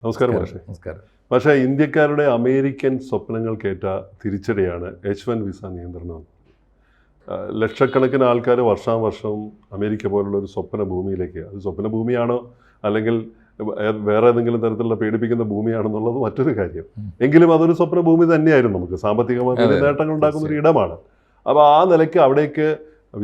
നമസ്കാരം മാഷേ. നമസ്കാരം. പക്ഷേ ഇന്ത്യക്കാരുടെ അമേരിക്കൻ സ്വപ്നങ്ങൾക്കേറ്റ തിരിച്ചടിയാണ് H1 വിസ നിയന്ത്രണം. ലക്ഷക്കണക്കിന് ആൾക്കാർ വർഷാവർഷം അമേരിക്ക പോലുള്ള ഒരു സ്വപ്ന ഭൂമിയിലേക്ക്, അത് സ്വപ്ന ഭൂമിയാണോ അല്ലെങ്കിൽ വേറെ ഏതെങ്കിലും തരത്തിലുള്ള പേടിപ്പിക്കുന്ന ഭൂമിയാണെന്നുള്ളത് മറ്റൊരു കാര്യം. എങ്കിലും അതൊരു സ്വപ്ന ഭൂമി തന്നെയായിരുന്നു. നമുക്ക് സാമ്പത്തികമായി വലിയ നേട്ടങ്ങൾ ഉണ്ടാക്കുന്ന ഒരു ഇടമാണ്. അപ്പോൾ ആ നിലയ്ക്ക് അവിടേക്ക്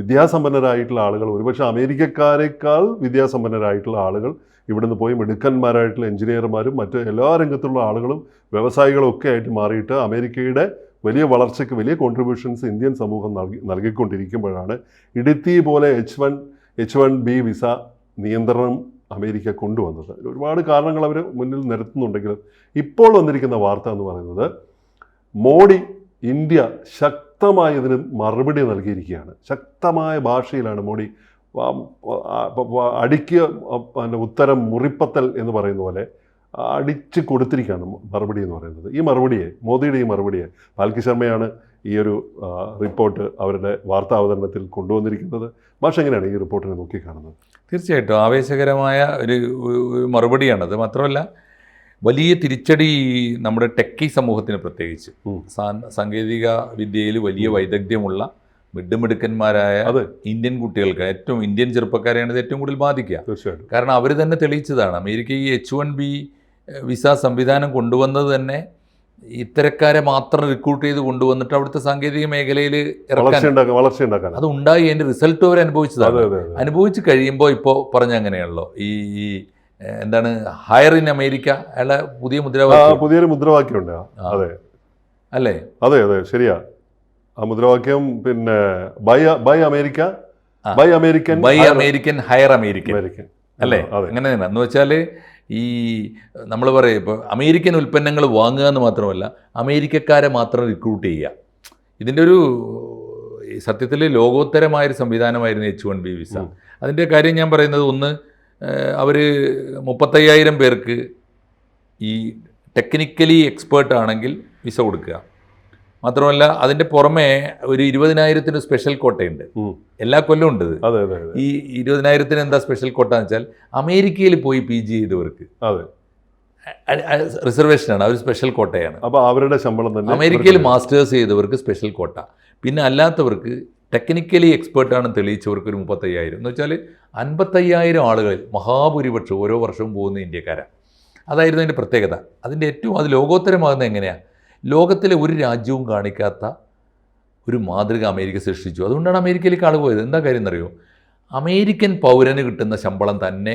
വിദ്യാസമ്പന്നരായിട്ടുള്ള ആളുകൾ, ഒരുപക്ഷെ അമേരിക്കക്കാരേക്കാൾ വിദ്യാസമ്പന്നരായിട്ടുള്ള ആളുകൾ ഇവിടുന്ന് പോയി മിടുക്കന്മാരായിട്ടുള്ള എഞ്ചിനീയർമാരും മറ്റ് എല്ലാ രംഗത്തുള്ള ആളുകളും വ്യവസായികളും ഒക്കെ ആയിട്ട് മാറിയിട്ട് അമേരിക്കയുടെ വലിയ വളർച്ചയ്ക്ക് വലിയ കോൺട്രിബ്യൂഷൻസ് ഇന്ത്യൻ സമൂഹം നൽകിക്കൊണ്ടിരിക്കുമ്പോഴാണ് ഇടുത്തി പോലെ H1B വിസ നിയന്ത്രണം അമേരിക്ക കൊണ്ടുവന്നത്. ഒരുപാട് കാരണങ്ങൾ അവർ മുന്നിൽ നിരത്തുന്നുണ്ടെങ്കിലും ഇപ്പോൾ വന്നിരിക്കുന്ന വാർത്ത എന്ന് പറയുന്നത് മോഡി ഇന്ത്യ ശക്തമായി ഇതിന് മറുപടി നൽകിയിരിക്കുകയാണ്. ശക്തമായ ഭാഷയിലാണ് മോഡി അടിക്ക് ഉത്തരം മുറിപ്പത്തൽ എന്ന് പറയുന്ന പോലെ അടിച്ച് കൊടുത്തിരിക്കുകയാണ് മറുപടി എന്ന് പറയുന്നത്. ഈ മറുപടിയെ, മോദിയുടെ ഈ മറുപടിയെ, പാൽക്കി ശർമ്മയാണ് ഈ ഒരു റിപ്പോർട്ട് അവരുടെ വാർത്താ അവതരണത്തിൽ കൊണ്ടുവന്നിരിക്കുന്നത്. ഭാഷ എങ്ങനെയാണ് ഈ റിപ്പോർട്ടിനെ നോക്കിക്കാണുന്നത്? തീർച്ചയായിട്ടും ആവേശകരമായ ഒരു മറുപടിയാണത്. മാത്രമല്ല വലിയ തിരിച്ചടി നമ്മുടെ ടെക്കി സമൂഹത്തിന്, പ്രത്യേകിച്ച് സാങ്കേതിക വിദ്യയിൽ വലിയ വൈദഗ്ധ്യമുള്ള മിടുക്കന്മാരായ ഇന്ത്യൻ കുട്ടികൾക്ക്, ഏറ്റവും ഇന്ത്യൻ ചെറുപ്പക്കാരെയാണ് ഇത് ഏറ്റവും കൂടുതൽ ബാധിക്കുക. തീർച്ചയായിട്ടും. കാരണം അവർ തന്നെ തെളിയിച്ചതാണ്. അമേരിക്ക ഈ H1B വിസ സംവിധാനം കൊണ്ടുവന്നത് തന്നെ ഇത്തരക്കാരെ മാത്രം റിക്രൂട്ട് ചെയ്ത് കൊണ്ടുവന്നിട്ട് അവിടുത്തെ സാങ്കേതിക മേഖലയിൽ വളർച്ചയുണ്ടാക്കാൻ അത് ഉണ്ടായി. അതിൻ്റെ റിസൾട്ട് അവർ അനുഭവിച്ചതാണ്. അനുഭവിച്ച് കഴിയുമ്പോൾ ഇപ്പോൾ പറഞ്ഞ അങ്ങനെയാണല്ലോ, ഈ എന്താണ്, ഹയർ ഇൻ അമേരിക്ക, അയാളെ പുതിയൊരു മുദ്രാവാക്യമുണ്ട്. അതെ അല്ലേ? അതെ അതെ, ശരിയാ. ആ മുദ്രാവാക്യം പിന്നെ ബൈ അമേരിക്കൻ ഹയർ അമേരിക്കൻ അല്ലേ? അങ്ങനെ തന്നെ എന്ന് വെച്ചാൽ ഈ നമ്മൾ പറയും ഇപ്പോൾ അമേരിക്കൻ ഉൽപ്പന്നങ്ങൾ വാങ്ങുക എന്ന് മാത്രമല്ല, അമേരിക്കക്കാരെ മാത്രം റിക്രൂട്ട് ചെയ്യുക. ഇതിൻ്റെ ഒരു സത്യത്തിൽ ലോകോത്തരമായൊരു സംവിധാനമായിരുന്നു H1B വിസ. അതിൻ്റെ കാര്യം ഞാൻ പറയുന്നത്, ഒന്ന്, അവർ 35,000 പേർക്ക് ഈ ടെക്നിക്കലി എക്സ്പേർട്ട് ആണെങ്കിൽ വിസ കൊടുക്കുക. മാത്രമല്ല അതിൻ്റെ പുറമെ ഒരു 20,000 സ്പെഷ്യൽ കോട്ടയുണ്ട്. എല്ലാ കൊല്ലവും ഉണ്ട്. ഈ 20,000 എന്താ സ്പെഷ്യൽ കോട്ട എന്ന് വെച്ചാൽ, അമേരിക്കയിൽ പോയി PG ചെയ്തവർക്ക് റിസർവേഷനാണ്, അവർ സ്പെഷ്യൽ കോട്ടയാണ്. അപ്പോൾ അവരുടെ ശമ്പളം തന്നെ. അമേരിക്കയിൽ മാസ്റ്റേഴ്സ് ചെയ്തവർക്ക് സ്പെഷ്യൽ കോട്ട. പിന്നെ അല്ലാത്തവർക്ക് ടെക്നിക്കലി എക്സ്പേർട്ടാണെന്ന് തെളിയിച്ചവർക്ക് ഒരു 35,000. എന്ന് വെച്ചാൽ 55,000 ആളുകളിൽ മഹാഭൂരിപക്ഷം ഓരോ വർഷവും പോകുന്ന ഇന്ത്യക്കാരാണ്. അതായിരുന്നു അതിൻ്റെ പ്രത്യേകത. അതിൻ്റെ ഏറ്റവും അത് ലോകോത്തരമാകുന്നത് എങ്ങനെയാണ്? ലോകത്തിലെ ഒരു രാജ്യവും കാണിക്കാത്ത ഒരു മാതൃക അമേരിക്ക സൃഷ്ടിച്ചു. അതുകൊണ്ടാണ് അമേരിക്കയിലേക്ക് ആൾ പോയത്. എന്താ കാര്യം എന്നറിയോ? അമേരിക്കൻ പൗരന് കിട്ടുന്ന ശമ്പളം തന്നെ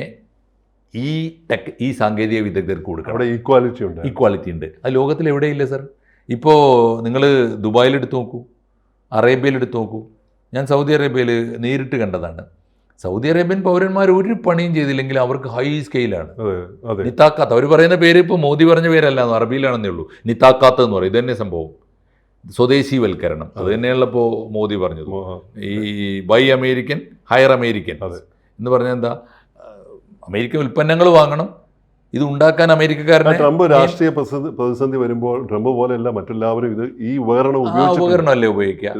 ഈ സാങ്കേതിക വിദഗ്ധർക്ക് കൊടുക്കണം. അവിടെ ഈക്വാലിറ്റി ഉണ്ട്. അത് ലോകത്തിൽ എവിടെയില്ല സർ. ഇപ്പോൾ നിങ്ങൾ ദുബായിലെടുത്ത് നോക്കൂ, അറേബ്യയിലെടുത്ത് നോക്കൂ. ഞാൻ സൗദി അറേബ്യയിൽ നേരിട്ട് കണ്ടതാണ്. സൗദി അറേബ്യൻ പൗരന്മാർ ഒരു പണിയും ചെയ്തില്ലെങ്കിൽ അവർക്ക് ഹൈ സ്കെയിലാണ്. നിത്താക്കാത്ത, അവർ പറയുന്ന പേര് ഇപ്പോൾ മോദി പറഞ്ഞ പേരല്ല, അറബിയിലാണെന്നേ ഉള്ളൂ. നിത്താക്കാത്ത എന്ന് പറയും. ഇത് തന്നെ സംഭവം, സ്വദേശീവൽക്കരണം. അത് തന്നെയുള്ള ഇപ്പോൾ മോദി പറഞ്ഞത്. ഈ ബൈ അമേരിക്കൻ ഹയർ അമേരിക്കൻ എന്ന് പറഞ്ഞാൽ എന്താ? അമേരിക്കൻ ഉൽപ്പന്നങ്ങൾ വാങ്ങണം, ഇത് ഉണ്ടാക്കാൻ അമേരിക്കക്കാരനെ. ട്രംപ് രാഷ്ട്രീയ പ്രതിസന്ധി വരുമ്പോൾ ട്രംപ് പോലെയല്ല മറ്റെല്ലാവരും ഈ ഉപകരണമല്ലേ ഉപയോഗിക്കുക.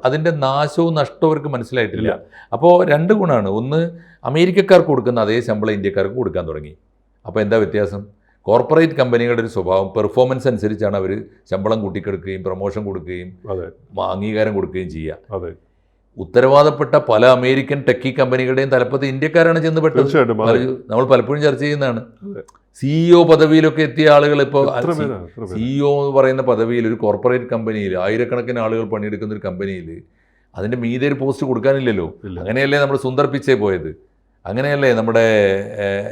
അതിന്റെ നാശവും നഷ്ടവും അവർക്ക് മനസ്സിലായിട്ടില്ല. അപ്പോൾ രണ്ട് ഗുണമാണ്. ഒന്ന്, അമേരിക്കക്കാർക്ക് കൊടുക്കുന്ന അതേ ശമ്പളം ഇന്ത്യക്കാർക്ക് കൊടുക്കാൻ തുടങ്ങി. അപ്പോൾ എന്താ വ്യത്യാസം? കോർപ്പറേറ്റ് കമ്പനികളുടെ ഒരു സ്വഭാവം പെർഫോമൻസ് അനുസരിച്ചാണ് അവർ ശമ്പളം കൂട്ടിക്കെടുക്കുകയും പ്രൊമോഷൻ കൊടുക്കുകയും അംഗീകാരം കൊടുക്കുകയും ചെയ്യുക. ഉത്തരവാദപ്പെട്ട പല അമേരിക്കൻ ടെക്കി കമ്പനികളുടെയും തലപ്പത്ത് ഇന്ത്യക്കാരാണ് ചെന്ന് പെട്ടത്. നമ്മൾ പലപ്പോഴും ചർച്ച ചെയ്യുന്നതാണ്. CEO പദവിയിലൊക്കെ എത്തിയ ആളുകൾ ഇപ്പോൾ CEO എന്ന് പറയുന്ന പദവിയിൽ ഒരു കോർപ്പറേറ്റ് കമ്പനിയിൽ ആയിരക്കണക്കിന് ആളുകൾ പണിയെടുക്കുന്ന ഒരു കമ്പനിയിൽ അതിൻ്റെ മീതെ ഒരു പോസ്റ്റ് കൊടുക്കാനില്ലല്ലോ. അങ്ങനെയല്ലേ നമ്മൾ സുന്ദർ പിച്ചെ പോയത്? അങ്ങനെയല്ലേ നമ്മുടെ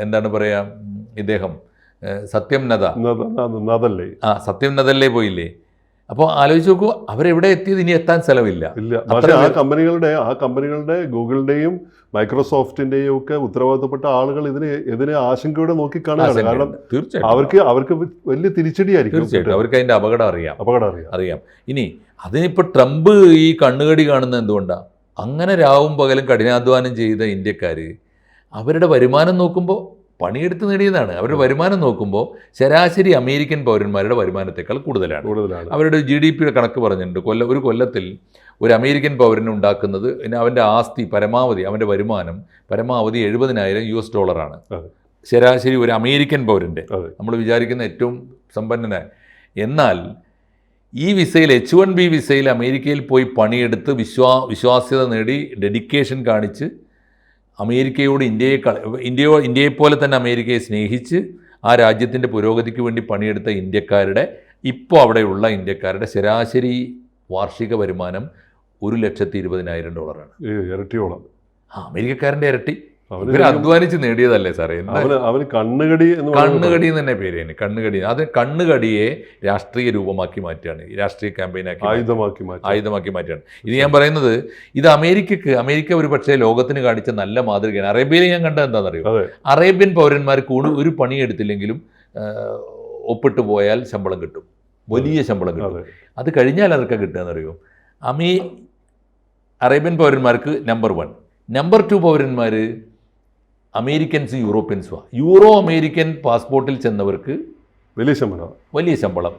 എന്താണ് പറയുക, ഇദ്ദേഹം സത്യം നദല്ലേ പോയില്ലേ? അപ്പോൾ ആലോചിച്ച് നോക്കൂ, അവരെവിടെ എത്തിയത്? ഇനി എത്താൻ സ്ഥലമില്ല. പക്ഷേ ആ കമ്പനികളുടെ ഗൂഗിളിന്റെയും മൈക്രോസോഫ്റ്റിന്റെയും ഒക്കെ ഉത്തരവാദിത്തപ്പെട്ട ആളുകൾ ഇതിനെ ആശങ്കയോടെ നോക്കിക്കാണുകയാണ്. കാരണം അവർക്ക് വലിയ തിരിച്ചടിയായിരിക്കും. തീർച്ചയായിട്ടും അവർക്ക് അതിന്റെ അപകടം അറിയാം. ഇനി അതിനിപ്പോൾ ട്രംപ് ഈ കണ്ണുകടി കാണുന്നത് എന്തുകൊണ്ടാണ്? അങ്ങനെ രാവും പകലും കഠിനാധ്വാനം ചെയ്ത ഇന്ത്യക്കാർ അവരുടെ വരുമാനം നോക്കുമ്പോൾ പണിയെടുത്ത് നേടിയതാണ്. അവരുടെ വരുമാനം നോക്കുമ്പോൾ ശരാശരി അമേരിക്കൻ പൗരന്മാരുടെ വരുമാനത്തെക്കാൾ കൂടുതലാണ്. അവരുടെ GDP കണക്ക് പറഞ്ഞിട്ടുണ്ട്. ഒരു കൊല്ലത്തിൽ ഒരു അമേരിക്കൻ പൗരന് ഉണ്ടാക്കുന്നത്, അവൻ്റെ ആസ്തി പരമാവധി, അവൻ്റെ വരുമാനം പരമാവധി $70,000 ആണ്. ശരാശരി ഒരു അമേരിക്കൻ പൗരൻ്റെ, അതെ. നമ്മൾ വിചാരിക്കുന്ന ഏറ്റവും സമ്പന്നനായ. എന്നാൽ ഈ വിസയിൽ H1B വിസയിൽ അമേരിക്കയിൽ പോയി പണിയെടുത്ത് വിശ്വാസ്യത നേടി ഡെഡിക്കേഷൻ കാണിച്ച് അമേരിക്കയോട് ഇന്ത്യയെപ്പോലെ തന്നെ അമേരിക്കയെ സ്നേഹിച്ച് ആ രാജ്യത്തിൻ്റെ പുരോഗതിക്ക് വേണ്ടി പണിയെടുത്ത ഇന്ത്യക്കാരുടെ, ഇപ്പോൾ അവിടെയുള്ള ഇന്ത്യക്കാരുടെ ശരാശരി വാർഷിക വരുമാനം $1,20,000. ഇരട്ടിയോളം. അമേരിക്കക്കാരൻ്റെ ഇരട്ടി. ഇവർ അധ്വാനിച്ച് നേടിയതല്ലേ സാറേ? അവന് കണ്ണുകടി കണ്ണുകടി എന്ന് തന്നെ പേര് തന്നെ. കണ്ണുകടി, അത് കണ്ണുകടിയെ രാഷ്ട്രീയ രൂപമാക്കി മാറ്റുകയാണ്, രാഷ്ട്രീയ ക്യാമ്പയിനാക്കി ആയുധമാക്കി മാറ്റുകയാണ്. ഇത് ഞാൻ പറയുന്നത്, ഇത് അമേരിക്ക ഒരു പക്ഷേ ലോകത്തിന് കാണിച്ച നല്ല മാതൃകയാണ്. അറേബ്യയിൽ ഞാൻ കണ്ടത് എന്താണെന്നറിയോ? അറേബ്യൻ പൗരന്മാർക്ക് ഒരു പണിയെടുത്തില്ലെങ്കിലും ഒപ്പിട്ട് പോയാൽ ശമ്പളം കിട്ടും, വലിയ ശമ്പളം കിട്ടും. അത് കഴിഞ്ഞാൽ അതൊക്കെ കിട്ടുകയെന്നറിയോ? അറേബ്യൻ പൗരന്മാർക്ക് നമ്പർ 1. നമ്പർ 2 പൗരന്മാർ അമേരിക്കൻസ്, യൂറോപ്യൻസുമാണ്. അമേരിക്കൻ പാസ്പോർട്ടിൽ ചെന്നവർക്ക് വലിയ ശമ്പളം,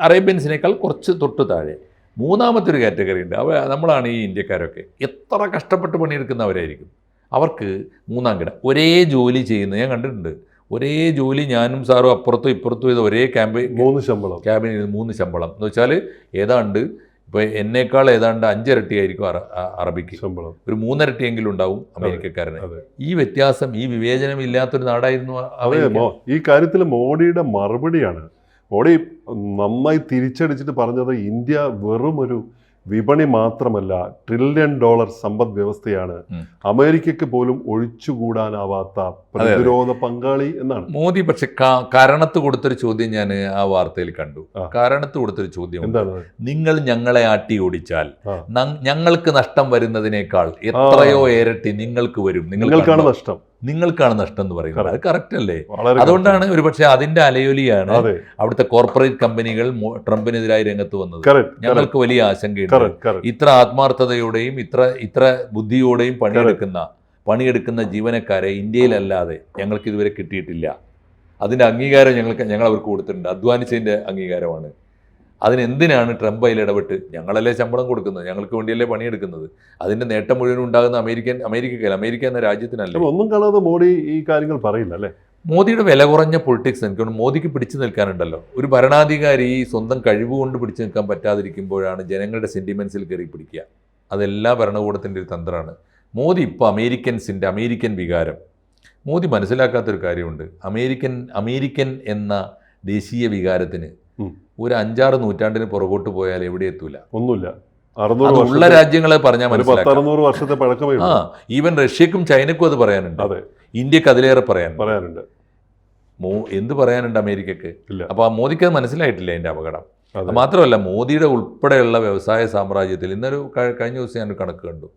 അറേബ്യൻസിനേക്കാൾ കുറച്ച് തൊട്ട് താഴെ. മൂന്നാമത്തെ ഒരു കാറ്റഗറി ഉണ്ട്, നമ്മളാണ് ഈ ഇന്ത്യക്കാരൊക്കെ. എത്ര കഷ്ടപ്പെട്ട് പണിയെടുക്കുന്നവരായിരിക്കും. അവർക്ക് മൂന്നാം കിട. ഒരേ ജോലി ചെയ്യുന്ന ഞാൻ കണ്ടിട്ടുണ്ട്. ഒരേ ജോലി ഞാനും സാറും അപ്പുറത്തും ഇപ്പുറത്തും ചെയ്ത ഒരേ ക്യാബിനിൽ 3 ശമ്പളം എന്ന് വെച്ചാൽ ഏതാണ്ട് ഇപ്പോൾ എന്നേക്കാൾ ഏതാണ്ട് 5 ഇരട്ടിയായിരിക്കും അറബിക്ക് ശമ്പളം. ഒരു 3 ഇരട്ടിയെങ്കിലും ഉണ്ടാവും അമേരിക്കക്കാരന്. ഈ വ്യത്യാസം, ഈ വിവേചനം ഇല്ലാത്തൊരു നാടായിരുന്നു. ഈ കാര്യത്തിൽ മോഡിയുടെ മറുപടിയാണ്. മോഡി നന്നായി തിരിച്ചടിച്ചിട്ട് പറഞ്ഞത് ഇന്ത്യ വെറും ഒരു വിപണി മാത്രമല്ല, $1 ട്രില്യൺ സമ്പദ് വ്യവസ്ഥയാണ്, അമേരിക്കയ്ക്ക് പോലും ഒഴിച്ചുകൂടാനാവാത്ത പ്രതിരോധ പങ്കാളി എന്നാണ് മോദി. പക്ഷെ കാരണത്ത് കൊടുത്തൊരു ചോദ്യം ഞാൻ ആ വാർത്തയിൽ കണ്ടു. കാരണത്ത് കൊടുത്തൊരു ചോദ്യം എന്താണ്? നിങ്ങൾ ഞങ്ങളെ ആട്ടി ഓടിച്ചാൽ ഞങ്ങൾക്ക് നഷ്ടം വരുന്നതിനേക്കാൾ എത്രയോ ഇരട്ടി നിങ്ങൾക്ക് വരും. നിങ്ങൾക്കാണ് നഷ്ടം എന്ന് പറയുന്നത്. അത് കറക്റ്റ് അല്ലേ? അതുകൊണ്ടാണ് ഒരു പക്ഷേ അതിന്റെ അലയൊലിയാണ് അവിടുത്തെ കോർപ്പറേറ്റ് കമ്പനികൾ ട്രംപിനെതിരായി രംഗത്ത് വന്നത്. ഞങ്ങൾക്ക് വലിയ ആശങ്കയുണ്ട്. ഇത്ര ആത്മാർത്ഥതയോടെയും ഇത്ര ബുദ്ധിയോടെയും പണിയെടുക്കുന്ന ജീവനക്കാരെ ഇന്ത്യയിലല്ലാതെ ഞങ്ങൾക്ക് ഇതുവരെ കിട്ടിയിട്ടില്ല. അതിന്റെ അംഗീകാരം ഞങ്ങൾ അവർക്ക് കൊടുത്തിട്ടുണ്ട്. അധ്വാനിച്ചതിന്റെ അംഗീകാരമാണ്. അതിനെന്തിനാണ് ട്രംപ് അതിൽ ഇടപെട്ട്? ഞങ്ങളല്ലേ ശമ്പളം കൊടുക്കുന്നത്, ഞങ്ങൾക്ക് വേണ്ടിയല്ലേ പണിയെടുക്കുന്നത്. അതിന്റെ നേട്ടം മുഴുവൻ ഉണ്ടാകുന്ന അമേരിക്ക എന്ന രാജ്യത്തിനല്ല. ഒന്നും കാണാതെ മോഡി ഈ കാര്യങ്ങൾ പറയില്ല അല്ലേ? മോദിയുടെ വില കുറഞ്ഞ പൊളിറ്റിക്സ് എനിക്ക് മോദിക്ക് പിടിച്ചു നിൽക്കാനുണ്ടല്ലോ. ഒരു ഭരണാധികാരി സ്വന്തം കഴിവുകൊണ്ട് പിടിച്ചു നിൽക്കാൻ പറ്റാതിരിക്കുമ്പോഴാണ് ജനങ്ങളുടെ സെന്റിമെന്റ്സിൽ കയറി പിടിക്കുക. അതെല്ലാ ഭരണകൂടത്തിൻ്റെ ഒരു തന്ത്രമാണ്. മോദി ഇപ്പോൾ അമേരിക്കൻ വികാരം മോദി മനസ്സിലാക്കാത്തൊരു കാര്യമുണ്ട്. അമേരിക്കൻ എന്ന ദേശീയ വികാരത്തിന് ഒരു 5-6 നൂറ്റാണ്ടിന് പുറകോട്ട് പോയാൽ എവിടെ എത്തൂല. ഒന്നുമില്ല. ഉള്ള രാജ്യങ്ങളെ പറഞ്ഞാൽ മനസ്സിലാക്കാം. ഈവൻ റഷ്യക്കും ചൈനക്കും അത് പറയാനുണ്ട്. ഇന്ത്യക്ക് അതിലേറെ പറയാനുണ്ട്. എന്ത് പറയാനുണ്ട് അമേരിക്കക്ക്? അപ്പോൾ ആ മോദിക്ക് അത് മനസ്സിലായിട്ടില്ല അതിൻ്റെ അപകടം. മാത്രമല്ല, മോദിയുടെ ഉൾപ്പെടെയുള്ള വ്യവസായ സാമ്രാജ്യത്തിൽ കഴിഞ്ഞ ദിവസം ഞാനൊരു കണക്ക് കണ്ടു.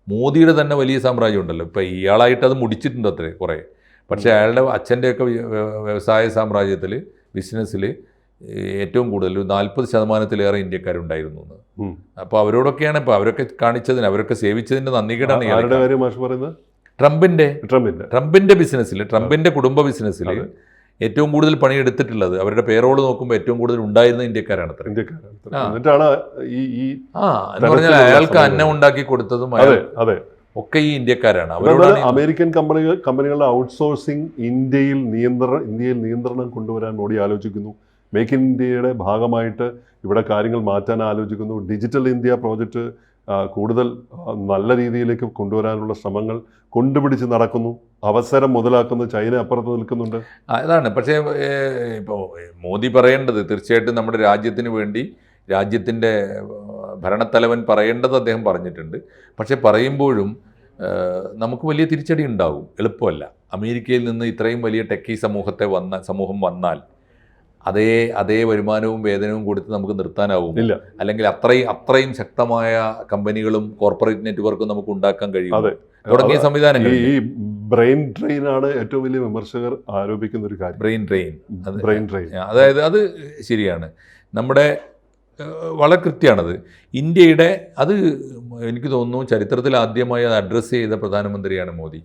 മോദിയുടെ തന്നെ വലിയ സാമ്രാജ്യം ഉണ്ടല്ലോ. ഇപ്പം ഇയാളായിട്ട് അത് മുടിച്ചിട്ടുണ്ട് അത്രേ കുറേ. പക്ഷേ അയാളുടെ അച്ഛൻ്റെയൊക്കെ വ്യവസായ സാമ്രാജ്യത്തിൽ, ബിസിനസ്സിൽ ഏറ്റവും കൂടുതൽ 40% ഇന്ത്യക്കാരുണ്ടായിരുന്നു എന്ന്. അപ്പോൾ അവരോടൊക്കെയാണ് ഇപ്പോൾ അവരൊക്കെ അവരൊക്കെ സേവിച്ചതിൻ്റെ നന്ദികേടാണ്. ട്രംപിൻ്റെ ബിസിനസ്സിൽ, ട്രംപിൻ്റെ കുടുംബ ബിസിനസ്സിൽ ഏറ്റവും കൂടുതൽ പണിയെടുത്തിട്ടുള്ളത്, അവരുടെ പേറോൾ നോക്കുമ്പോൾ ഏറ്റവും കൂടുതൽ ഉണ്ടായിരുന്ന ഇന്ത്യക്കാരാണ്. എന്ന് പറഞ്ഞാൽ അയാൾക്ക് അന്നം ഉണ്ടാക്കി കൊടുത്തതും ഒക്കെ ഈ ഇന്ത്യക്കാരാണ്. അവരോട് അമേരിക്കൻ കമ്പനികളുടെ ഔട്ട്സോഴ്സിംഗ് ഇന്ത്യയിൽ നിയന്ത്രണം കൊണ്ടുവരാൻ മോഡി ആലോചിക്കുന്നു. മേക്ക് ഇൻ ഇന്ത്യയുടെ ഭാഗമായിട്ട് ഇവിടെ കാര്യങ്ങൾ മാറ്റാൻ ആലോചിക്കുന്നു. ഡിജിറ്റൽ ഇന്ത്യ പ്രോജക്റ്റ് കൂടുതൽ നല്ല രീതിയിലേക്ക് കൊണ്ടുവരാനുള്ള ശ്രമങ്ങൾ കൊണ്ടുപിടിച്ച് നടക്കുന്നു. അവസരം മുതലാക്കുന്ന ചൈന അപ്പുറത്ത് നിൽക്കുന്നുണ്ട്. അതാണ്. പക്ഷേ ഇപ്പോൾ മോദി പറയേണ്ടത് തീർച്ചയായിട്ടും നമ്മുടെ രാജ്യത്തിന് വേണ്ടി രാജ്യത്തിൻ്റെ ഭരണത്തലവൻ പറയേണ്ടത് അദ്ദേഹം പറഞ്ഞിട്ടുണ്ട്. പക്ഷേ പറയുമ്പോഴും നമുക്ക് വലിയ തിരിച്ചടി ഉണ്ടാകും. എളുപ്പമല്ല. അമേരിക്കയിൽ നിന്ന് ഇത്രയും വലിയ ടെക്കി സമൂഹം വന്നാൽ അതേ വരുമാനവും വേതനവും കൊടുത്ത് നമുക്ക് നിർത്താനാവില്ല. അല്ലെങ്കിൽ അത്രയും ശക്തമായ കമ്പനികളും കോർപ്പറേറ്റ് നെറ്റ്വർക്കും നമുക്ക് ഉണ്ടാക്കാൻ കഴിയും തുടങ്ങിയ സംവിധാനങ്ങൾ. ഈ ബ്രെയിൻ ഡ്രെയിൻ ആണ് ഏറ്റവും വലിയ വിമർശകർ ആരോപിക്കുന്ന ഒരു കാര്യം. ബ്രെയിൻ ഡ്രെയിൻ അതായത് അത് ശരിയാണ്. നമ്മുടെ വളരെ കൃത്യമാണത്. ഇന്ത്യയുടെ അത് എനിക്ക് തോന്നുന്നു ചരിത്രത്തിൽ ആദ്യമായി അത് അഡ്രസ്സ് ചെയ്ത പ്രധാനമന്ത്രിയാണ് മോദി.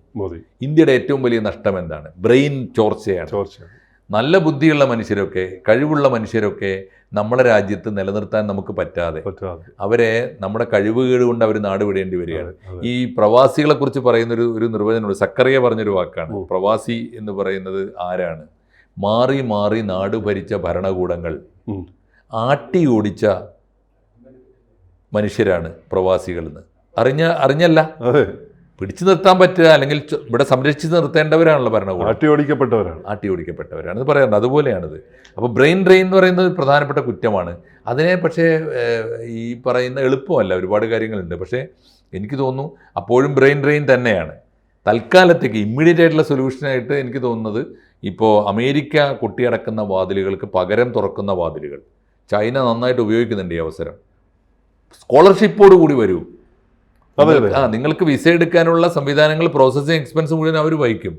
ഇന്ത്യയുടെ ഏറ്റവും വലിയ നഷ്ടം എന്താണ്? ബ്രെയിൻ ചോർച്ചയാണ്. നല്ല ബുദ്ധിയുള്ള മനുഷ്യരൊക്കെ, കഴിവുള്ള മനുഷ്യരൊക്കെ നമ്മുടെ രാജ്യത്ത് നിലനിർത്താൻ നമുക്ക് പറ്റാതെ അവരെ നമ്മുടെ കഴിവുകേട് കൊണ്ട് അവർ നാട് വിടേണ്ടി വരികയാണ്. ഈ പ്രവാസികളെ കുറിച്ച് പറയുന്ന ഒരു നിർവചനമുണ്ട്. സക്കറിയ പറഞ്ഞൊരു വാക്കാണ്. പ്രവാസി എന്ന് പറയുന്നത് ആരാണ്? മാറി മാറി നാട് ഭരിച്ച ഭരണകൂടങ്ങൾ ആട്ടി ഓടിച്ച മനുഷ്യരാണ് പ്രവാസികൾ എന്ന്. അറിഞ്ഞല്ല, പിടിച്ചു നിർത്താൻ പറ്റുക, അല്ലെങ്കിൽ ഇവിടെ സംരക്ഷിച്ച് നിർത്തേണ്ടവരാണല്ലോ ഭരണകൂടം. ആട്ടി ഓടിക്കപ്പെട്ടവരാണ് ഇത് പറയാറുണ്ട്. അതുപോലെയാണിത്. അപ്പോൾ ബ്രെയിൻ ഡ്രെയിൻ എന്ന് പറയുന്നത് പ്രധാനപ്പെട്ട കുറ്റമാണ്. അതിനെ പക്ഷേ ഈ പറയുന്ന എളുപ്പമല്ല, ഒരുപാട് കാര്യങ്ങളുണ്ട്. പക്ഷേ എനിക്ക് തോന്നുന്നു അപ്പോഴും ബ്രെയിൻ ഡ്രെയിൻ തന്നെയാണ്. തൽക്കാലത്തേക്ക് ഇമ്മീഡിയറ്റ് ആയിട്ടുള്ള സൊല്യൂഷനായിട്ട് എനിക്ക് തോന്നുന്നത് ഇപ്പോൾ അമേരിക്ക കൊട്ടിയടക്കുന്ന വാതിലുകൾക്ക് പകരം തുറക്കുന്ന വാതിലുകൾ ചൈന നന്നായിട്ട് ഉപയോഗിക്കുന്നുണ്ട്. ഈ അവസരം സ്കോളർഷിപ്പോട് കൂടി വരൂ. നിങ്ങൾക്ക് വിസ എടുക്കാനുള്ള സംവിധാനങ്ങൾ, പ്രോസസ്സിംഗ് എക്സ്പെൻസ് മുഴുവൻ അവർ വഹിക്കും.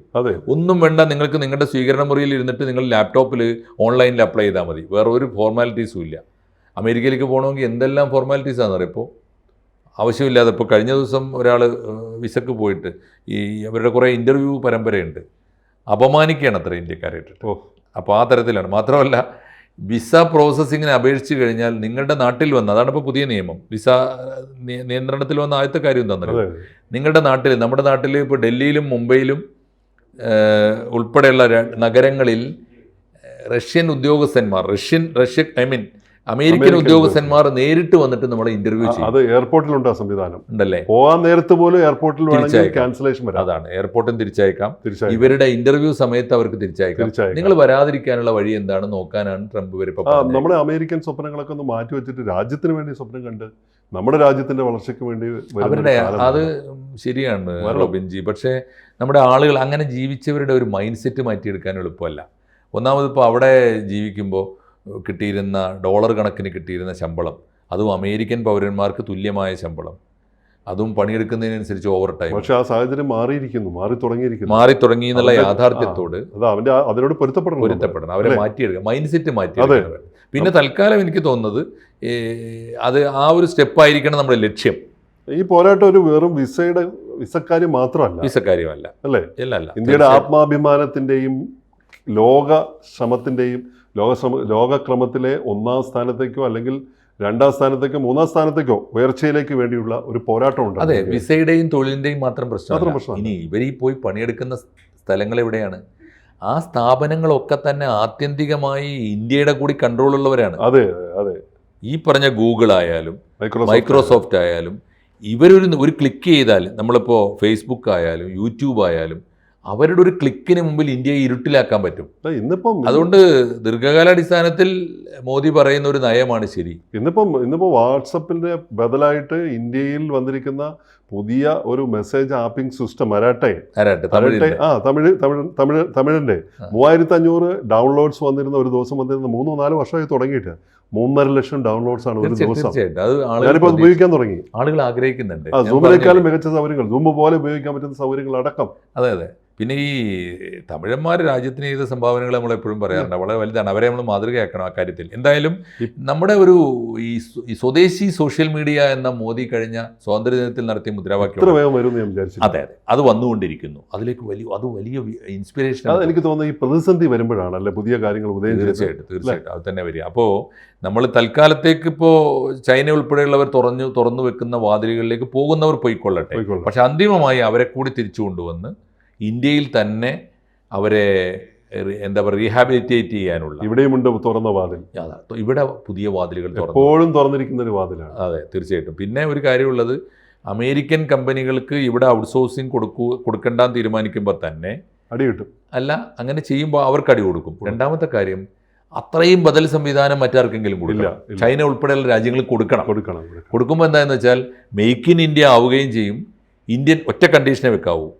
ഒന്നും വേണ്ട, നിങ്ങൾക്ക് നിങ്ങളുടെ സ്വീകരണ മുറിയിൽ ഇരുന്നിട്ട് നിങ്ങൾ ലാപ്ടോപ്പിൽ ഓൺലൈനിൽ അപ്ലൈ ചെയ്താൽ മതി. വേറെ ഒരു ഫോർമാലിറ്റീസും ഇല്ല. അമേരിക്കയിലേക്ക് പോകണമെങ്കിൽ എന്തെല്ലാം ഫോർമാലിറ്റീസാണെന്ന് അറിയാം. ഇപ്പോൾ ആവശ്യമില്ലാതെ, ഇപ്പോൾ കഴിഞ്ഞ ദിവസം ഒരാൾ വിസക്ക് പോയിട്ട് ഈ അവരുടെ കുറേ ഇൻ്റർവ്യൂ പരമ്പരയുണ്ട്, അപമാനിക്കുകയാണ് അത്ര ഇന്ത്യക്കാരായിട്ട്. അപ്പോൾ ആ തരത്തിലാണ്. മാത്രമല്ല വിസ പ്രോസസ്സിങ്ങിന് അപേക്ഷിച്ച് കഴിഞ്ഞാൽ നിങ്ങളുടെ നാട്ടിൽ വന്ന്, അതാണ് ഇപ്പോൾ പുതിയ നിയമം, വിസ നിയന്ത്രണത്തിൽ വന്ന ആദ്യത്തെ കാര്യം എന്താണെന്നറിയോ? നിങ്ങളുടെ നാട്ടിൽ, നമ്മുടെ നാട്ടിൽ ഇപ്പോൾ ഡൽഹിയിലും മുംബൈയിലും ഉൾപ്പെടെയുള്ള നഗരങ്ങളിൽ റഷ്യൻ ഉദ്യോഗസ്ഥന്മാർ, അമേരിക്കൻ ഉദ്യോഗസ്ഥന്മാർ നേരിട്ട് വന്നിട്ട് നമ്മളെ ഇന്റർവ്യൂ ചെയ്യും. അത് എയർപോർട്ടിലുണ്ട് ആ സംവിധാനം ഉണ്ടല്ലേ? പോകാൻ നേരത്ത് പോലും എയർപോർട്ടിൽ ക്യാൻസലേഷൻ വരാം. അതാണ്, എയർപോർട്ടും തിരിച്ചയക്കാം. ഇവരുടെ ഇന്റർവ്യൂ സമയത്ത് അവർക്ക് തിരിച്ചയക്കാം. നിങ്ങൾ വരാതിരിക്കാനുള്ള വഴി എന്താണ് നോക്കാനാണ് ട്രംപ് വരെ. നമ്മുടെ അമേരിക്കൻ സ്വപ്നങ്ങളൊക്കെ ഒന്ന് മാറ്റി വെച്ചിട്ട് രാജ്യത്തിന് വേണ്ടി സ്വപ്നം കണ്ട് നമ്മുടെ രാജ്യത്തിന്റെ വളർച്ചയ്ക്ക് വേണ്ടി അവരുടെ, അത് ശരിയാണ് റോബിൻജി. പക്ഷേ നമ്മുടെ ആളുകൾ അങ്ങനെ ജീവിച്ചവരുടെ ഒരു മൈൻഡ് സെറ്റ് മാറ്റിയെടുക്കാൻ എളുപ്പമല്ല. ഒന്നാമത് ഇപ്പോൾ അവിടെ ജീവിക്കുമ്പോൾ കിട്ടിയിരുന്ന ഡോളർ കണക്കിന് കിട്ടിയിരുന്ന ശമ്പളം, അതും അമേരിക്കൻ പൗരന്മാർക്ക് തുല്യമായ ശമ്പളം, അതും പണിയെടുക്കുന്നതിനനുസരിച്ച് ഓവർ ടൈം. പക്ഷേ ആ സാഹചര്യം മാറി തുടങ്ങി എന്നുള്ള യാഥാർത്ഥ്യത്തോട് അതിനോട് പൊരുത്തപ്പെടണം, അവരെ മാറ്റിയെടുക്കുക, മൈൻഡ് സെറ്റ് മാറ്റിയെടുക്കുക. പിന്നെ തൽക്കാലം എനിക്ക് തോന്നുന്നത് അത് ആ ഒരു സ്റ്റെപ്പായിരിക്കണം നമ്മുടെ ലക്ഷ്യം. ഈ പോരാട്ടം ഒരു വെറും വിസക്കാര്യം മാത്രമല്ല, വിസക്കാര്യമല്ല അല്ലേ? അല്ല, ഇന്ത്യയുടെ ആത്മാഭിമാനത്തിന്റെയും ലോക ശ്രമത്തിന്റെയും ലോകക്രമത്തിലെ 1ാം സ്ഥാനത്തേക്കോ അല്ലെങ്കിൽ 2ാം സ്ഥാനത്തേക്കോ 3ാം സ്ഥാനത്തേക്കോ ഉയർച്ചയിലേക്ക് വേണ്ടിയുള്ള ഒരു പോരാട്ടമുണ്ട്. അതെ, വിസയുടെയും തൊഴിലിന്റെയും മാത്രം പ്രശ്നം. ഇനി ഇവരീ പോയി പണിയെടുക്കുന്ന സ്ഥലങ്ങൾ എവിടെയാണ്? ആ സ്ഥാപനങ്ങളൊക്കെ തന്നെ ആത്യന്തികമായി ഇന്ത്യയുടെ കൂടി കൺട്രോളുള്ളവരാണ്. അതെ അതെ. ഈ പറഞ്ഞ ഗൂഗിൾ ആയാലും മൈക്രോസോഫ്റ്റ് ആയാലും ഇവരൊരു ക്ലിക്ക് ചെയ്താൽ, നമ്മളിപ്പോൾ ഫേസ്ബുക്ക് ആയാലും യൂട്യൂബ് ആയാലും, അവരുടെ ഒരു ക്ലിക്കിന് മുമ്പിൽ ഇന്ത്യയെ ഇരുട്ടിലാക്കാൻ പറ്റും. അതുകൊണ്ട് ദീർഘകാലാടിസ്ഥാനത്തിൽ മോദി പറയുന്ന ഒരു നയമാണ് ശരി. ഇന്നിപ്പോ വാട്സപ്പിന്റെ ബദലായിട്ട് ഇന്ത്യയിൽ വന്നിരിക്കുന്ന പുതിയ ഒരു മെസ്സേജ് ആപ്പിംഗ് സിസ്റ്റം തമിഴിന്റെ 3500 ഡൗൺലോഡ്സ് വന്നിരുന്ന ഒരു ദിവസം വന്നിരുന്ന 3-4 വർഷമായി തുടങ്ങിയിട്ട് 3.5 ലക്ഷം ഡൗൺലോഡ്സ് ആണ് ഒരു ദിവസം. ഞാനിപ്പോൾ ഉപയോഗിക്കാൻ തുടങ്ങി. ആളുകൾ ആഗ്രഹിക്കുന്നുണ്ട്. സൂമിനേക്കാളും മികച്ച സൗകര്യങ്ങൾ, സൂം പോലെ ഉപയോഗിക്കാൻ പറ്റുന്ന സൗകര്യങ്ങൾ അടക്കം. അതെ അതെ. പിന്നെ ഈ തമിഴന്മാർ രാജ്യത്തിന് ചെയ്ത സംഭാവനകൾ നമ്മൾ എപ്പോഴും പറയാറുണ്ട്, വളരെ വലുതാണ്. അവരെ നമ്മൾ മാതൃകയാക്കണം ആ കാര്യത്തിൽ. എന്തായാലും നമ്മുടെ ഒരു ഈ സ്വദേശി സോഷ്യൽ മീഡിയ എന്ന മോദി കഴിഞ്ഞ സ്വാതന്ത്ര്യദിനത്തിൽ നടത്തിയ മുദ്രാവാക്യം, അതെ അതെ, അത് വന്നുകൊണ്ടിരിക്കുന്നു. അതിലേക്ക് വലിയ ഇൻസ്പിറേഷൻ. എനിക്ക് തോന്നുന്നു ഈ പ്രതിസന്ധി വരുമ്പോഴാണ് അല്ലെ പുതിയ കാര്യങ്ങൾ ഉദയം. തീർച്ചയായിട്ടും അത് തന്നെ വരിക. അപ്പോൾ നമ്മൾ തൽക്കാലത്തേക്ക് ഇപ്പോൾ ചൈന ഉൾപ്പെടെയുള്ളവർ തുറന്നു വെക്കുന്ന വാതിലുകളിലേക്ക് പോകുന്നവർ പോയിക്കൊള്ളട്ടെ. പക്ഷെ അന്തിമമായി അവരെ കൂടി തിരിച്ചു കൊണ്ടുവന്ന് ഇന്ത്യയിൽ തന്നെ അവരെ എന്താ പറയുക, റീഹാബിലിറ്റേറ്റ് ചെയ്യാനുള്ള ഇവിടെയുമുണ്ട് തുറന്ന വാതിൽ. ഇവിടെ പുതിയ വാതിലുകൾ എപ്പോഴും തുറന്നിരിക്കുന്ന ഒരു വാതിലാണ്. അതെ, തീർച്ചയായിട്ടും. പിന്നെ ഒരു കാര്യമുള്ളത്, അമേരിക്കൻ കമ്പനികൾക്ക് ഇവിടെ ഔട്ട്സോഴ്സിങ് കൊടുക്കണ്ടെന്ന് തീരുമാനിക്കുമ്പോൾ തന്നെ അടി കിട്ടും. അല്ല, അങ്ങനെ ചെയ്യുമ്പോൾ അവർക്ക് അടി കൊടുക്കും. രണ്ടാമത്തെ കാര്യം, അത്രയും ബദൽ സംവിധാനം മറ്റാർക്കെങ്കിലും കൊടുക്കണം. ചൈന ഉൾപ്പെടെയുള്ള രാജ്യങ്ങൾ കൊടുക്കുമ്പോൾ എന്താണെന്ന് വെച്ചാൽ മെയ്ക്ക് ഇൻ ഇന്ത്യ ആവുകയും ചെയ്യും. ഇന്ത്യൻ ഒറ്റ കണ്ടീഷനെ വെക്കാവൂ,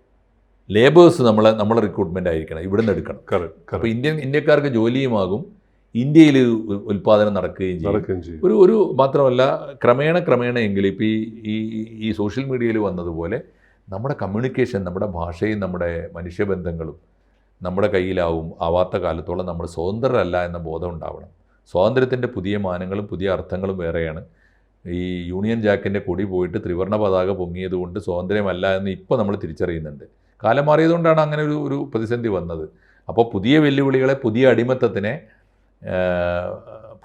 ലേബേഴ്സ് നമ്മളെ റിക്രൂട്ട്മെൻ്റ് ആയിരിക്കണം, ഇവിടുന്ന് എടുക്കണം. അപ്പോൾ ഇന്ത്യക്കാർക്ക് ജോലിയുമാകും, ഇന്ത്യയിൽ ഉൽപ്പാദനം നടക്കുകയും ചെയ്യും. ഒരു മാത്രമല്ല, ക്രമേണ എങ്കിലും ഇപ്പോൾ ഈ സോഷ്യൽ മീഡിയയിൽ വന്നതുപോലെ നമ്മുടെ കമ്മ്യൂണിക്കേഷൻ, നമ്മുടെ ഭാഷയും നമ്മുടെ മനുഷ്യബന്ധങ്ങളും നമ്മുടെ ആവാത്ത കാലത്തോളം നമ്മൾ സ്വതന്ത്രരല്ല എന്ന ബോധം ഉണ്ടാവണം. സ്വാതന്ത്ര്യത്തിൻ്റെ പുതിയ മാനങ്ങളും പുതിയ അർത്ഥങ്ങളും വേറെയാണ്. ഈ യൂണിയൻ ജാക്കിൻ്റെ കൊടി പോയിട്ട് ത്രിവർണ്ണ പതാക പൊങ്ങിയതുകൊണ്ട് സ്വാതന്ത്ര്യമല്ല എന്ന് ഇപ്പോൾ നമ്മൾ തിരിച്ചറിയുന്നുണ്ട്. കാലം മാറിയതുകൊണ്ടാണ് അങ്ങനെ ഒരു പ്രതിസന്ധി വന്നത്. അപ്പോൾ പുതിയ വെല്ലുവിളികളെ, പുതിയ അടിമത്തത്തിനെ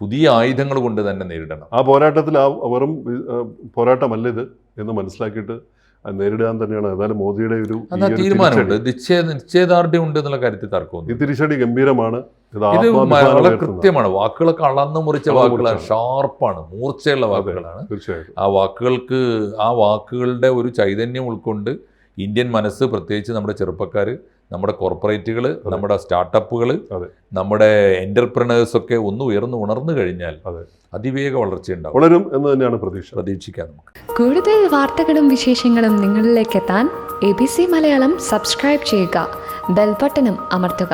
പുതിയ ആയുധങ്ങൾ കൊണ്ട് തന്നെ നേരിടണം. ആ പോരാട്ടത്തിൽ വെറും പോരാട്ടമല്ല ഇത് എന്ന് മനസ്സിലാക്കിയിട്ട് നേരിടാൻ തന്നെയാണ് ഏതായാലും മോദിയുടെ ഒരു തീരുമാനമുണ്ട്, നിശ്ചയദാർഢ്യം ഉണ്ട് എന്നുള്ള കാര്യത്തിൽ തർക്കമൊന്നും. ഈ തിരിച്ചടി ഗംഭീരമാണ്, ഇത് വളരെ കൃത്യമാണ്. വാക്കുകളൊക്കെ അളന്നു മുറിച്ച വാക്കുകളാണ്, ഷാർപ്പാണ്, മൂർച്ചയുള്ള വാക്കുകളാണ്. തീർച്ചയായിട്ടും ആ വാക്കുകളുടെ ഒരു ചൈതന്യം ഉൾക്കൊണ്ട് ഇന്ത്യൻ മനസ്സ്, പ്രത്യേകിച്ച് നമ്മുടെ ചെറുപ്പക്കാർ, നമ്മുടെ കോർപ്പറേറ്റുകൾ, നമ്മുടെ സ്റ്റാർട്ടപ്പുകൾ, നമ്മുടെ എൻ്റർപ്രണേഴ്സൊക്കെ ഒന്ന് ഉണർന്നു കഴിഞ്ഞാൽ അതിവേഗ വളർച്ചയുണ്ടാവും, വളരും എന്ന് തന്നെയാണ് പ്രതീക്ഷിക്കാം നമുക്ക്. കൂടുതൽ വാർത്തകളും വിശേഷങ്ങളും നിങ്ങളിലേക്ക് എത്താൻ ABC മലയാളം സബ്സ്ക്രൈബ് ചെയ്യുക, ബെൽ ബട്ടണും അമർത്തുക.